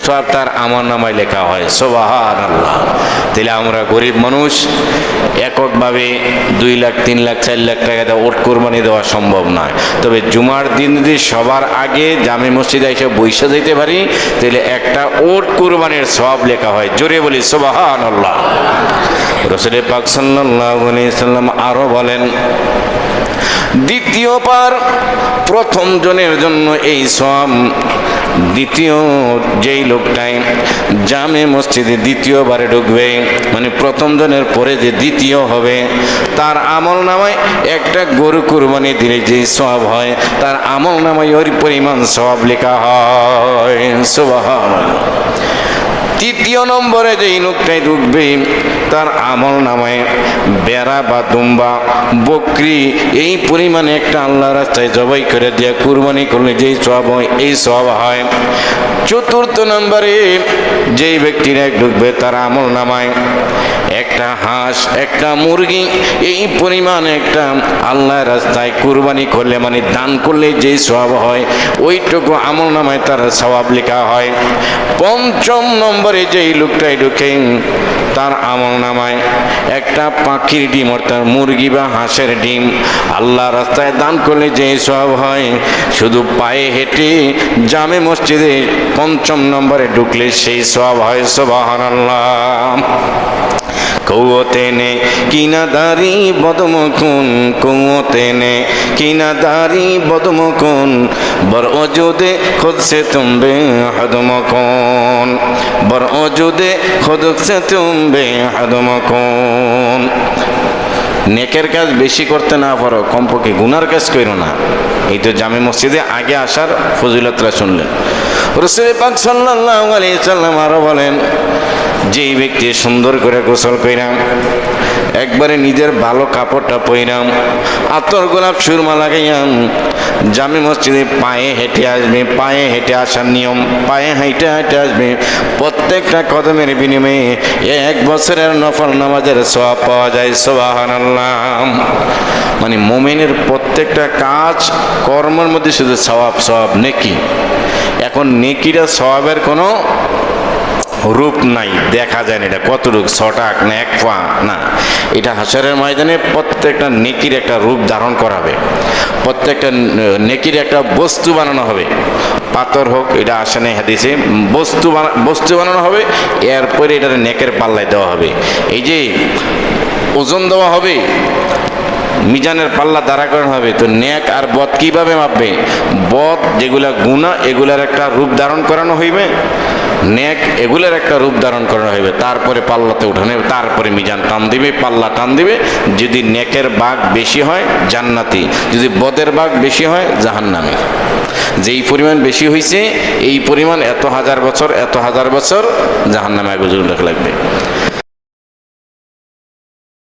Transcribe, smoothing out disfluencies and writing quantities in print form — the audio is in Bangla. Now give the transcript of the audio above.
সব তার আমলনামায় লেখা হয়। সুবহানাল্লাহ। তাহলে আমরা গরিব মানুষ, এককভাবে 2 লাখ 3 লাখ 4 লাখ টাকা দিয়ে ওট কোরবানি দেওয়া সম্ভব নয়। তবে জুমার দিন যদি সবার আগে জামে মসজিদে এসে বৈশা যেতে পারি, তাহলে একটা ওট কোরবানির সওয়াব লেখা হয়। জোরে বলি সুবহানাল্লাহ। রাসূল পাক সাল্লাল্লাহু আলাইহি সাল্লাম আরো বলেন, দ্বিতীয়বার প্রথম জনের জন্য এই সওয়াব, দ্বিতীয় যেই লোকটাই জামে মসজিদে দ্বিতীয়বারে ঢুকবে, মানে প্রথম জনের পরে যে দ্বিতীয় হবে, তার আমল নামায় একটা গরু কুরবানি দিলে যেই সওয়াব হয়, তার আমল নামায় ওই পরিমাণ সওয়াব লেখা হয়। সুবহানাল্লাহ। তৃতীয় নম্বরে যেই লোকটাই ঢুকবে, তার আমল নামায় বেড়া বা দুম্বা, বকরি এই পরিমাণে একটা আল্লাহ রাস্তায় জবাই করে দিয়ে কুরবানি করলে যেই সওয়াব হয়, এই সওয়াব হয়। চতুর্থ নম্বরে যেই ব্যক্তিরা ঢুকবে, তার আমল নামায় একটা হাঁস, একটা মুরগি এই পরিমাণ একটা আল্লাহর রাস্তায় কুরবানি করলে, মানে দান করলে যেই সওয়াব হয়, ওইটুকু আমল নামায় তার সওয়াব লেখা হয়। পঞ্চম নম্বরে যেই লোকটাই ঢুকে, তার আমল নামায় একটা পাখির ডিম, অর্থাৎ মুরগি বা হাঁসের ডিম আল্লাহ রাস্তায় দান করলে যেই সওয়াব হয়, শুধু পায়ে হেঁটে জামে মসজিদে পঞ্চম নম্বরে ঢুকলে সেই সওয়াব হয়। সুবহানাল্লাহ। কৌতে নে কিনাদারি বদমকুন, কৌতে নে কিনাদারি বদমকুন, বর অজুদে খুদ সে তুমবে হদমকুন, বর অজুদে খুদ সে তুমবে হদমকুন। নেকের কাজ বেশি করতে না পারো, কমপক্ষে গুনার কাজ করো না। এই তো জামে মসজিদে আগে আসার ফজিলতরা শুনলেন। রাসূল পাক সাল্লাল্লাহু আলাইহি সাল্লাম আরো বলেন, যেই ব্যক্তি সুন্দর করে গোসল কইরাম, একবারে নিজের ভালো কাপড়টা পইরাম, আতর গোলাপ সুরমা লাগাইয়াম, জামে মসজিদে পায়ে হেঁটে আসবে, পায়ে হেঁটে আসার নিয়ম, পায়ে হেঁটে হেঁটে আসবে, প্রত্যেকটা কদমের বিনিময়ে 1 বছরের নফল নামাজের সওয়াব পাওয়া যায়। সুবহানাল্লাহ। মানে মুমিনের প্রত্যেকটা কাজ কর্মের মধ্যে শুধু সওয়াব, সওয়াব, নেকি। এখন নেকিটা সওয়াবের কোনো রূপ নাই, দেখা যায় না এটা কত রূপ, 6 টাক না 1 পা না, এটা হাসরের ময়দানে প্রত্যেকটা নেকির একটা রূপ ধারণ করাবে, প্রত্যেকটা নেকির একটা বস্তু বানানো হবে। পাথর হোক, এটা আসে না হাদিসে, বস্তু বানানো হবে, এরপরে এটা নেকের পাল্লায় দেওয়া হবে। এই যে ওজন দেওয়া হবে, মিজানের পাল্লা দাঁড়া করানো হবে, তো নেক আর বদ কিভাবে মাপবে? বদ যেগুলা গুনাহ, এগুলার একটা রূপ ধারণ করানো হইবে, নেক এগুলোর একটা রূপ ধারণ করানো হইবে, তারপরে পাল্লাতে উঠানো হবে, তারপরে মিজান টান দিবে, পাল্লা টান দিবে। যদি নেকের ভাগ বেশি হয় জান্নাতি, যদি বদের ভাগ বেশি হয় জাহান্নামী। যেই পরিমাণ বেশি হয়েছে, এই পরিমাণ এত হাজার বছর, এত হাজার বছর জাহান্নামে আগুন লাগবে।